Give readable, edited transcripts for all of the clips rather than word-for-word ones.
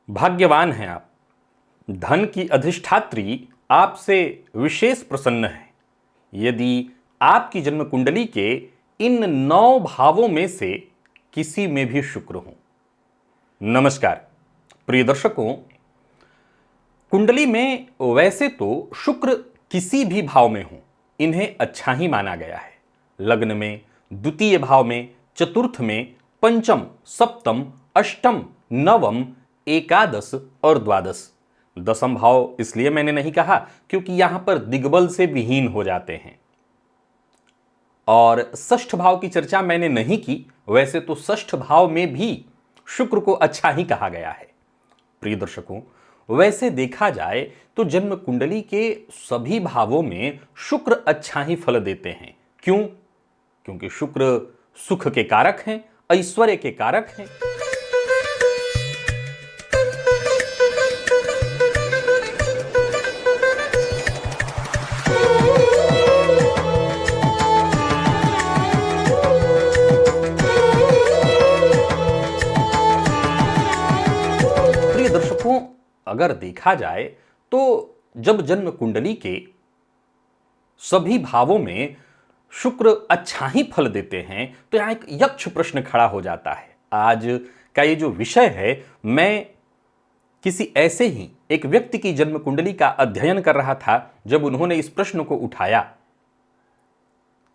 भाग्यवान हैं आप। धन की अधिष्ठात्री आपसे विशेष प्रसन्न है यदि आपकी जन्म कुंडली के इन 9 भावों में से किसी में भी शुक्र हो। नमस्कार प्रिय दर्शकों, कुंडली में वैसे तो शुक्र किसी भी भाव में हो इन्हें अच्छा ही माना गया है। लग्न में, द्वितीय भाव में, चतुर्थ में, पंचम, सप्तम, अष्टम, नवम, एकादश और द्वादश। दसम भाव इसलिए मैंने नहीं कहा क्योंकि यहां पर दिग्बल से विहीन हो जाते हैं। और षष्ठ भाव की चर्चा मैंने नहीं की। वैसे तो षष्ठ भाव में भी शुक्र को अच्छा ही कहा गया है। प्रिय दर्शकों, वैसे देखा जाए तो जन्म कुंडली के सभी भावों में शुक्र अच्छा ही फल देते हैं। क्यों? क्योंकि शुक्र सुख के कारक हैं, ऐश्वर्य के कारक हैं। प्रिय दर्शकों, अगर देखा जाए तो जब जन्म कुंडली के सभी भावों में शुक्र अच्छा ही फल देते हैं तो यहां एक यक्ष प्रश्न खड़ा हो जाता है। आज का ये जो विषय है, मैं किसी ऐसे ही एक व्यक्ति की जन्म कुंडली का अध्ययन कर रहा था जब उन्होंने इस प्रश्न को उठाया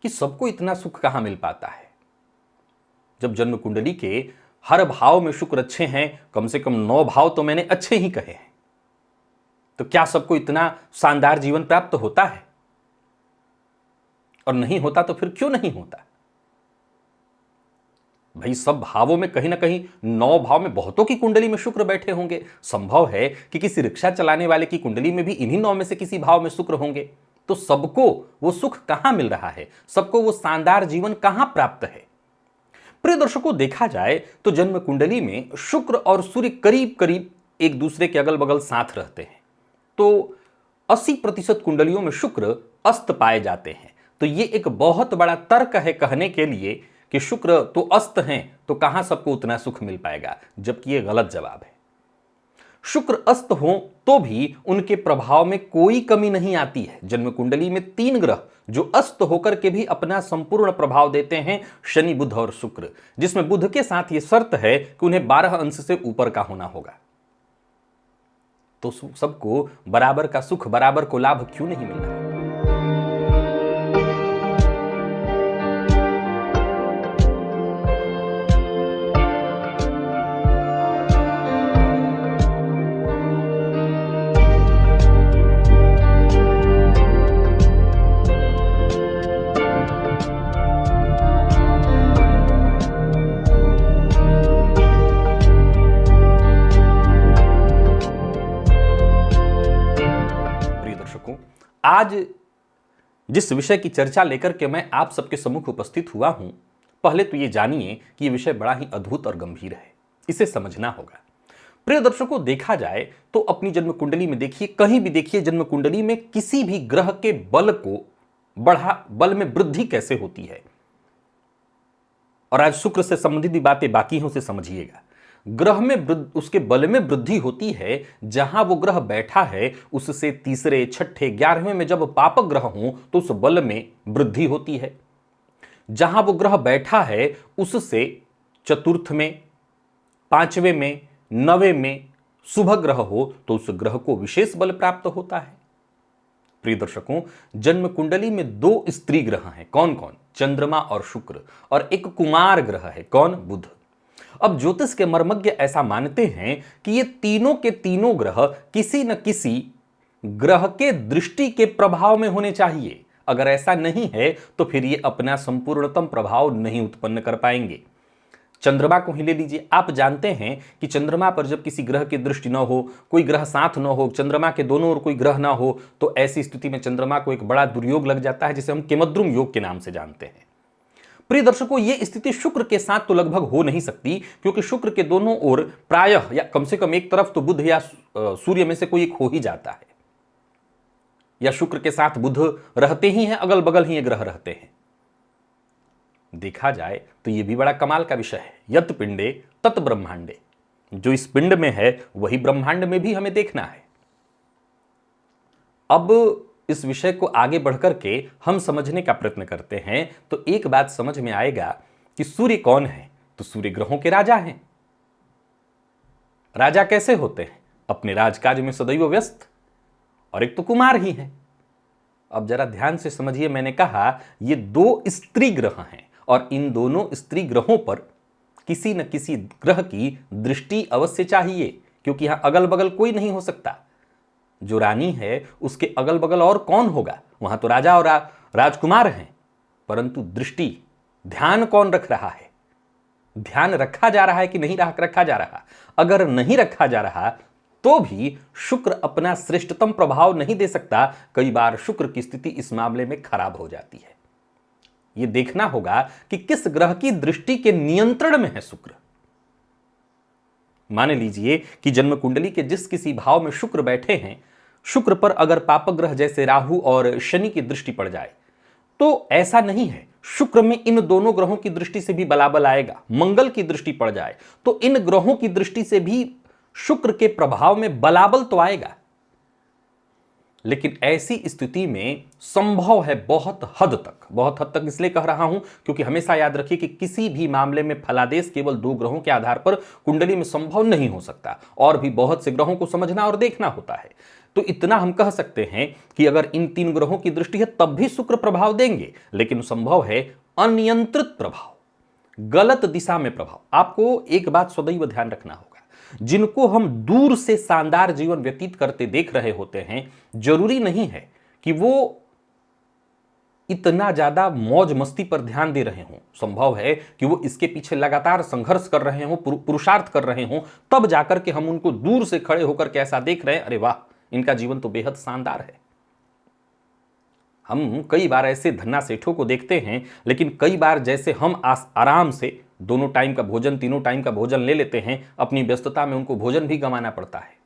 कि सबको इतना सुख कहां मिल पाता है। जब जन्म कुंडली के हर भाव में शुक्र अच्छे हैं, कम से कम 9 भाव तो मैंने अच्छे ही कहे हैं, तो क्या सबको इतना शानदार जीवन प्राप्त होता है? और नहीं होता तो फिर क्यों नहीं होता? भाई, सब भावों में कहीं ना कहीं 9 भाव में बहुतों की कुंडली में शुक्र बैठे होंगे। संभव है कि किसी रिक्शा चलाने वाले की कुंडली में भी इन्हीं 9 में से किसी भाव में शुक्र होंगे। तो सबको वो सुख कहां मिल रहा है? सबको वो शानदार जीवन कहां प्राप्त है? प्रिय दर्शकों, देखा जाए तो जन्म कुंडली में शुक्र और सूर्य करीब करीब एक दूसरे के अगल बगल साथ रहते हैं। तो 80% कुंडलियों में शुक्र अस्त पाए जाते हैं। तो ये एक बहुत बड़ा तर्क है कहने के लिए कि शुक्र तो अस्त हैं तो कहां सबको उतना सुख मिल पाएगा, जबकि ये गलत जवाब है। शुक्र अस्त हो तो भी उनके प्रभाव में कोई कमी नहीं आती है। जन्म कुंडली में 3 ग्रह जो अस्त होकर के भी अपना संपूर्ण प्रभाव देते हैं, शनि, बुध और शुक्र, जिसमें बुध के साथ यह शर्त है कि उन्हें 12 अंश से ऊपर का होना होगा। तो सबको बराबर का सुख, बराबर को लाभ क्यों नहीं मिल रहा है? आज जिस विषय की चर्चा लेकर के मैं आप सबके सम्मुख उपस्थित हुआ हूं, पहले तो ये जानिए कि यह विषय बड़ा ही अद्भुत और गंभीर है। इसे समझना होगा। प्रिय दर्शकों, देखा जाए तो अपनी जन्म कुंडली में देखिए, कहीं भी देखिए, जन्म कुंडली में किसी भी ग्रह के बल को बल में वृद्धि कैसे होती है। और आज शुक्र से संबंधित भी बातें बाकी हैं, उसे समझिएगा। ग्रह में उसके बल में वृद्धि होती है जहां वो ग्रह बैठा है, उससे तीसरे, छठे, 11वें में जब पापक ग्रह हो तो उस बल में वृद्धि होती है। जहां वो ग्रह बैठा है उससे चतुर्थ में, 5वें में, 9वें में शुभ ग्रह हो तो उस ग्रह को विशेष बल प्राप्त होता है। प्रिय दर्शकों, जन्म कुंडली में 2 स्त्री ग्रह हैं। कौन कौन? चंद्रमा और शुक्र। और एक कुमार ग्रह है। कौन? बुध। अब ज्योतिष के मर्मज्ञ ऐसा मानते हैं कि ये तीनों के तीनों ग्रह किसी न किसी ग्रह के दृष्टि के प्रभाव में होने चाहिए। अगर ऐसा नहीं है तो फिर ये अपना संपूर्णतम प्रभाव नहीं उत्पन्न कर पाएंगे। चंद्रमा को ही ले लीजिए। आप जानते हैं कि चंद्रमा पर जब किसी ग्रह की दृष्टि न हो, कोई ग्रह साथ न हो, चंद्रमा के दोनों ओर कोई ग्रह ना हो, तो ऐसी स्थिति में चंद्रमा को एक बड़ा दुर्योग लग जाता है, जिसे हम केमद्रुम योग के नाम से जानते हैं। प्रिय दर्शकों, यह स्थिति शुक्र के साथ तो लगभग हो नहीं सकती, क्योंकि शुक्र के दोनों ओर प्रायः या कम से कम एक तरफ तो बुध या सूर्य में से कोई एक हो ही जाता है, या शुक्र के साथ बुध रहते ही हैं, अगल बगल ही ये ग्रह रहते हैं। देखा जाए तो यह भी बड़ा कमाल का विषय है। यत पिंडे तत ब्रह्मांडे। जो इस पिंड में है वही ब्रह्मांड में भी हमें देखना है। अब इस विषय को आगे बढ़कर के हम समझने का प्रयत्न करते हैं तो एक बात समझ में आएगा कि सूर्य कौन है। तो सूर्य ग्रहों के राजा हैं। राजा कैसे होते हैं? अपने राजकाज में सदैव व्यस्त, और एक तो कुमार ही है। अब जरा ध्यान से समझिए, मैंने कहा ये दो स्त्री ग्रह हैं और इन दोनों स्त्री ग्रहों पर किसी न किसी ग्रह की दृष्टि अवश्य चाहिए, क्योंकि यहां अगल बगल कोई नहीं हो सकता। जो रानी है उसके अगल बगल और कौन होगा? वहां तो राजा और राजकुमार हैं, परंतु दृष्टि, ध्यान कौन रख रहा है? ध्यान रखा जा रहा है कि नहीं रखा जा रहा? अगर नहीं रखा जा रहा तो भी शुक्र अपना श्रेष्ठतम प्रभाव नहीं दे सकता। कई बार शुक्र की स्थिति इस मामले में खराब हो जाती है। यह देखना होगा कि किस ग्रह की दृष्टि के नियंत्रण में है शुक्र। मान लीजिए कि जन्म कुंडली के जिस किसी भाव में शुक्र बैठे हैं, शुक्र पर अगर पाप ग्रह जैसे राहु और शनि की दृष्टि पड़ जाए तो ऐसा नहीं है, शुक्र में इन दोनों ग्रहों की दृष्टि से भी बलाबल आएगा। मंगल की दृष्टि पड़ जाए तो इन ग्रहों की दृष्टि से भी शुक्र के प्रभाव में बलाबल तो आएगा। लेकिन ऐसी स्थिति में संभव है बहुत हद तक इसलिए कह रहा हूं क्योंकि हमेशा याद रखिए कि किसी भी मामले में फलादेश केवल दो ग्रहों के आधार पर कुंडली में संभव नहीं हो सकता, और भी बहुत से ग्रहों को समझना और देखना होता है। तो इतना हम कह सकते हैं कि अगर इन तीन ग्रहों की दृष्टि है तब भी शुक्र प्रभाव देंगे, लेकिन संभव है अनियंत्रित प्रभाव, गलत दिशा में प्रभाव। आपको एक बात सदैव ध्यान रखना होगा, जिनको हम दूर से शानदार जीवन व्यतीत करते देख रहे होते हैं, जरूरी नहीं है कि वो इतना ज्यादा मौज मस्ती पर ध्यान दे रहे हों। संभव है कि वो इसके पीछे लगातार संघर्ष कर रहे हों, पुरुषार्थ कर रहे हों, तब जाकर के हम उनको दूर से खड़े होकर के ऐसा देख रहे हैं, अरे वाह इनका जीवन तो बेहद शानदार है। हम कई बार ऐसे धन्ना सेठों को देखते हैं, लेकिन कई बार जैसे हम आराम से दोनों टाइम का भोजन, तीनों टाइम का भोजन ले लेते हैं, अपनी व्यस्तता में उनको भोजन भी गंवाना पड़ता है,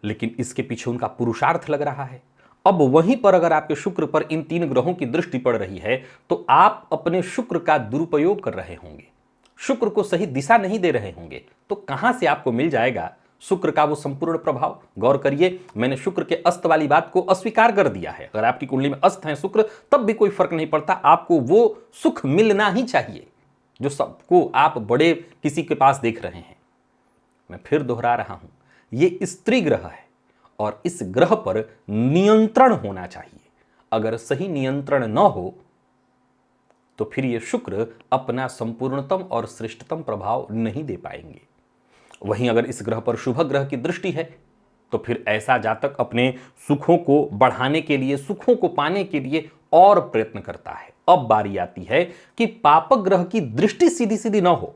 लेकिन इसके पीछे उनका पुरुषार्थ लग रहा है। अब वहीं पर अगर आपके शुक्र पर इन तीन ग्रहों की दृष्टि पड़ रही है तो आप अपने शुक्र का दुरुपयोग कर रहे होंगे, शुक्र को सही दिशा नहीं दे रहे होंगे। तो कहां से आपको मिल जाएगा शुक्र का वो संपूर्ण प्रभाव? गौर करिए, मैंने शुक्र के अस्त वाली बात को अस्वीकार कर दिया है। अगर आपकी कुंडली में अस्त है शुक्र तब भी कोई फर्क नहीं पड़ता, आपको वो सुख मिलना ही चाहिए जो सबको आप बड़े किसी के पास देख रहे हैं। मैं फिर दोहरा रहा हूं, ये स्त्री ग्रह है और इस ग्रह पर नियंत्रण होना चाहिए। अगर सही नियंत्रण न हो तो फिर ये शुक्र अपना संपूर्णतम और श्रेष्ठतम प्रभाव नहीं दे पाएंगे। वहीं अगर इस ग्रह पर शुभ ग्रह की दृष्टि है तो फिर ऐसा जातक अपने सुखों को बढ़ाने के लिए, सुखों को पाने के लिए और प्रयत्न करता है। अब बारी आती है कि पाप ग्रह की दृष्टि सीधी सीधी ना हो,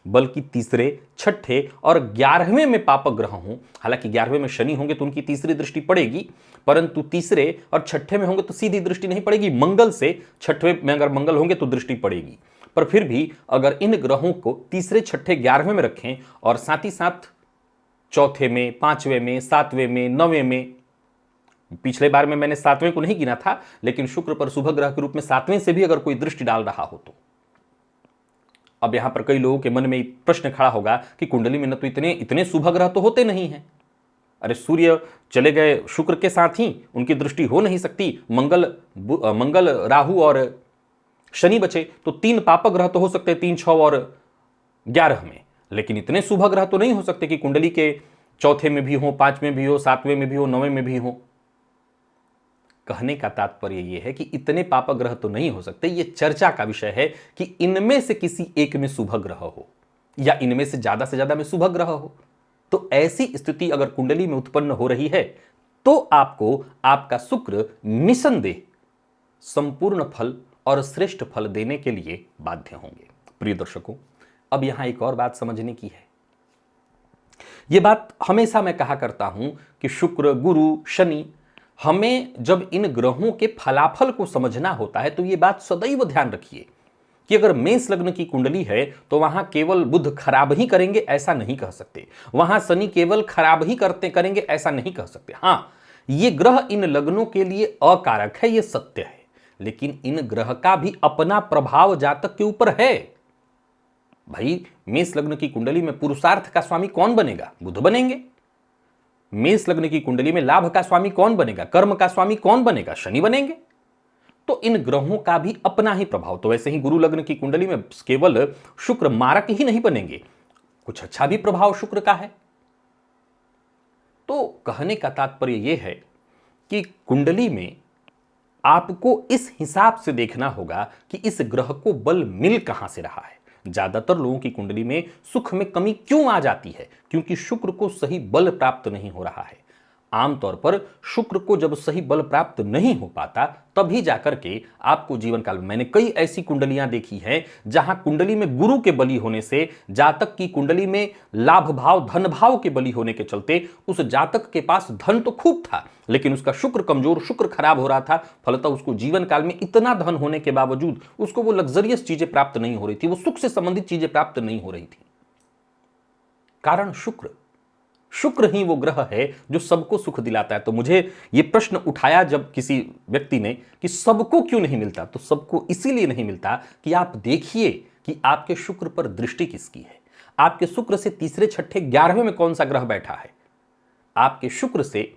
बल्कि तीसरे, छठे और 11वें में पाप ग्रह हों। हालांकि 11वें में शनि होंगे तो उनकी तीसरी दृष्टि पड़ेगी, परंतु तीसरे और छठे में होंगे तो सीधी दृष्टि नहीं पड़ेगी। मंगल से छठवें में अगर मंगल होंगे तो दृष्टि पड़ेगी, पर फिर भी अगर इन ग्रहों को तीसरे, छठे, 11वें में रखें और साथ ही साथ चौथे में, 5वें में, 7वें में, 9वें में, पिछले बार में मैंने 7वें को नहीं गिना था, लेकिन शुक्र पर शुभ ग्रह के रूप में 7वें से भी अगर कोई दृष्टि डाल रहा हो तो अब यहां पर कई लोगों के मन में प्रश्न खड़ा होगा कि कुंडली में न तो इतने शुभ ग्रह तो होते नहीं हैं। अरे सूर्य चले गए शुक्र के साथ ही, उनकी दृष्टि हो नहीं सकती। मंगल, राहु और शनि बचे तो 3 पापक ग्रह तो हो सकते हैं, 3, 6 और 11 में, लेकिन इतने शुभ ग्रह तो नहीं हो सकते कि कुंडली के चौथे में भी हो, 5 में भी हो, 7वें में भी हो, 9वें में भी हो। कहने का तात्पर्य यह है कि इतने पापक ग्रह तो नहीं हो सकते। यह चर्चा का विषय है कि इनमें से किसी एक में शुभ ग्रह हो या इनमें से ज्यादा में शुभ ग्रह हो। तो ऐसी स्थिति अगर कुंडली में उत्पन्न हो रही है तो आपको आपका शुक्र निसंदेह संपूर्ण फल और श्रेष्ठ फल देने के लिए बाध्य होंगे। प्रिय दर्शकों, अब यहां एक और बात समझने की है। यह बात हमेशा मैं कहा करता हूं कि शुक्र, गुरु, शनि, हमें जब इन ग्रहों के फलाफल को समझना होता है तो यह बात सदैव ध्यान रखिए कि अगर मेष लग्न की कुंडली है तो वहां केवल बुध खराब ही करेंगे ऐसा नहीं कह सकते, वहां शनि केवल खराब ही करेंगे ऐसा नहीं कह सकते। हां, ये ग्रह इन लग्नों के लिए अकारक है, यह सत्य है, लेकिन इन ग्रह का भी अपना प्रभाव जातक के ऊपर है। भाई मेष लग्न की कुंडली में पुरुषार्थ का स्वामी कौन बनेगा? बुध बनेंगे। मेष लग्न की कुंडली में लाभ का स्वामी कौन बनेगा? कर्म का स्वामी कौन बनेगा? शनि बनेंगे। तो इन ग्रहों का भी अपना ही प्रभाव। तो वैसे ही गुरु लग्न की कुंडली में केवल शुक्र मारक ही नहीं बनेंगे, कुछ अच्छा भी प्रभाव शुक्र का है। तो कहने का तात्पर्य यह है कि कुंडली में आपको इस हिसाब से देखना होगा कि इस ग्रह को बल मिल कहां से रहा है। ज्यादातर लोगों की कुंडली में सुख में कमी क्यों आ जाती है? क्योंकि शुक्र को सही बल प्राप्त नहीं हो रहा है। आमतौर पर शुक्र को जब सही बल प्राप्त नहीं हो पाता तभी जाकर के आपको जीवन काल में, मैंने कई ऐसी कुंडलियां देखी हैं जहां कुंडली में गुरु के बली होने से जातक की कुंडली में लाभ भाव धन भाव के बली होने के चलते उस जातक के पास धन तो खूब था, लेकिन उसका शुक्र कमजोर, शुक्र खराब हो रहा था। फलतः उसको जीवन काल में इतना धन होने के बावजूद उसको वो लग्जरियस चीजें प्राप्त नहीं हो रही थी, वो सुख से संबंधित चीजें प्राप्त नहीं हो रही थी। कारण शुक्र ही वो ग्रह है जो सबको सुख दिलाता है। तो मुझे ये प्रश्न उठाया जब किसी व्यक्ति ने कि सबको क्यों नहीं मिलता, तो सबको इसीलिए नहीं मिलता कि आप देखिए कि आपके शुक्र पर दृष्टि किसकी है। आपके शुक्र से तीसरे छठे 11वें में कौन सा ग्रह बैठा है? आपके शुक्र से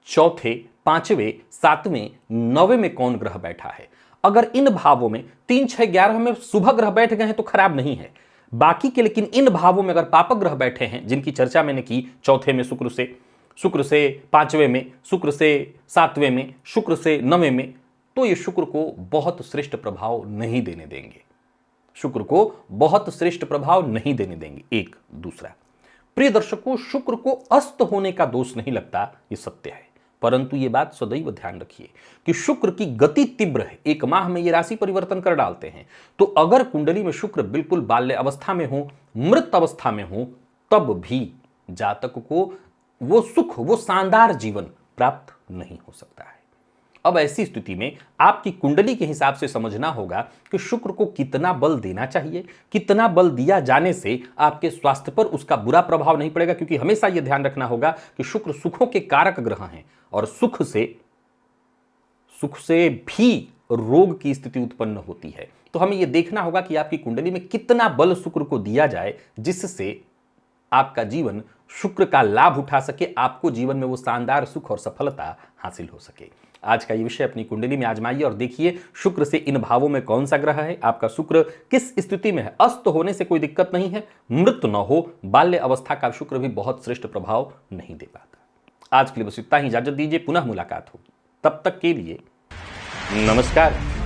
चौथे, पांचवें, सातवें, 9वें में कौन ग्रह बैठा है? अगर इन भावों में 3, 6, 11 में शुभ ग्रह बैठ गए हैं तो खराब नहीं है। बाकी के लेकिन इन भावों में अगर पापक ग्रह बैठे हैं, जिनकी चर्चा मैंने की, चौथे में शुक्र से 5वें में, शुक्र से 7वें में, शुक्र से 9वें में, तो ये शुक्र को बहुत श्रेष्ठ प्रभाव नहीं देने देंगे। शुक्र को बहुत श्रेष्ठ प्रभाव नहीं देने देंगे। एक दूसरा, प्रिय दर्शकों, शुक्र को अस्त होने का दोष नहीं लगता, ये सत्य है, परंतु ये बात सदैव ध्यान रखिए कि शुक्र की गति तीव्र है। 1 माह में ये राशि परिवर्तन कर डालते हैं। तो अगर कुंडली में शुक्र बिल्कुल बाल्य अवस्था में हो, मृत अवस्था में हो, तब भी जातक को वो सुख, वो शानदार जीवन प्राप्त नहीं हो सकता है। अब ऐसी स्थिति में आपकी कुंडली के हिसाब से समझना होगा कि शुक्र को कितना बल देना चाहिए, कितना बल दिया जाने से आपके स्वास्थ्य पर उसका बुरा प्रभाव नहीं पड़ेगा। क्योंकि हमेशा यह ध्यान रखना होगा कि शुक्र सुखों के कारक ग्रह हैं और सुख से भी रोग की स्थिति उत्पन्न होती है। तो हमें यह देखना होगा कि आपकी कुंडली में कितना बल शुक्र को दिया जाए जिससे आपका जीवन शुक्र का लाभ उठा सके, आपको जीवन में वो शानदार सुख और सफलता हासिल हो सके। आज का ये विषय अपनी कुंडली में आजमाइए और देखिए शुक्र से इन भावों में कौन सा ग्रह है, आपका शुक्र किस स्थिति में है। अस्त होने से कोई दिक्कत नहीं है, मृत न हो, बाल्य अवस्था का शुक्र भी बहुत श्रेष्ठ प्रभाव नहीं दे पाता। आज के लिए बस इतना ही, इजाजत दीजिए, पुनः मुलाकात होगी। तब तक के लिए नमस्कार।